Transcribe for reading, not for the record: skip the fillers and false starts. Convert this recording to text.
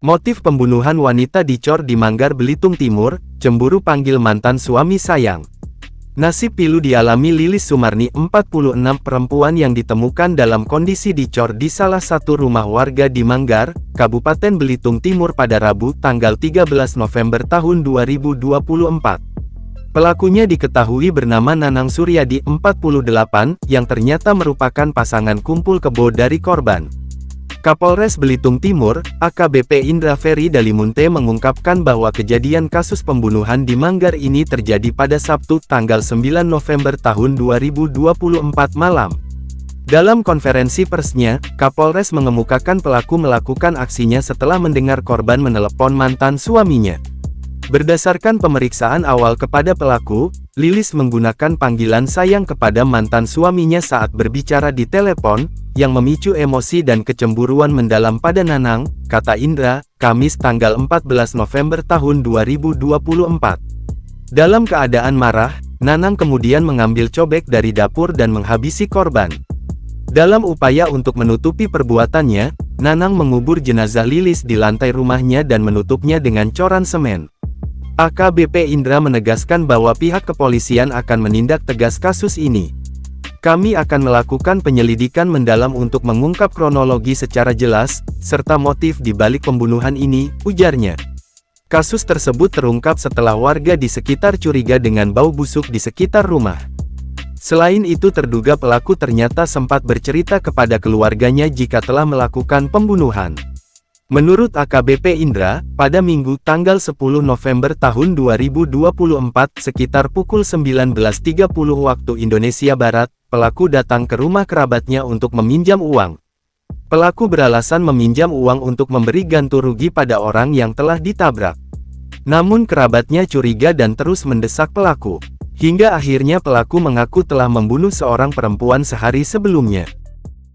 Motif pembunuhan wanita dicor di Manggar, Belitung Timur, cemburu panggil mantan suami sayang. Nasib pilu dialami Lilis Sumarni, 46, perempuan yang ditemukan dalam kondisi dicor di salah satu rumah warga di Manggar, Kabupaten Belitung Timur pada Rabu, tanggal 13 November tahun 2024. Pelakunya diketahui bernama Nanang Suryadi, 48, yang ternyata merupakan pasangan kumpul kebo dari korban. Kapolres Belitung Timur, AKBP Indra Ferry Dalimunte mengungkapkan bahwa kejadian kasus pembunuhan di Manggar ini terjadi pada Sabtu, tanggal 9 November tahun 2024 malam. Dalam konferensi persnya, Kapolres mengemukakan pelaku melakukan aksinya setelah mendengar korban menelepon mantan suaminya. Berdasarkan pemeriksaan awal kepada pelaku, Lilis menggunakan panggilan sayang kepada mantan suaminya saat berbicara di telepon, yang memicu emosi dan kecemburuan mendalam pada Nanang, kata Indra, Kamis tanggal 14 November tahun 2024. Dalam keadaan marah, Nanang kemudian mengambil cobek dari dapur dan menghabisi korban. Dalam upaya untuk menutupi perbuatannya, Nanang mengubur jenazah Lilis di lantai rumahnya dan menutupnya dengan coran semen. AKBP Indra menegaskan bahwa pihak kepolisian akan menindak tegas kasus ini. Kami akan melakukan penyelidikan mendalam untuk mengungkap kronologi secara jelas, serta motif di balik pembunuhan ini, ujarnya. Kasus tersebut terungkap setelah warga di sekitar curiga dengan bau busuk di sekitar rumah. Selain itu, terduga pelaku ternyata sempat bercerita kepada keluarganya jika telah melakukan pembunuhan. Menurut AKBP Indra, pada Minggu tanggal 10 November tahun 2024 sekitar pukul 19.30 waktu Indonesia Barat, pelaku datang ke rumah kerabatnya untuk meminjam uang. Pelaku beralasan meminjam uang untuk memberi ganti rugi pada orang yang telah ditabrak. Namun kerabatnya curiga dan terus mendesak pelaku. Hingga akhirnya pelaku mengaku telah membunuh seorang perempuan sehari sebelumnya.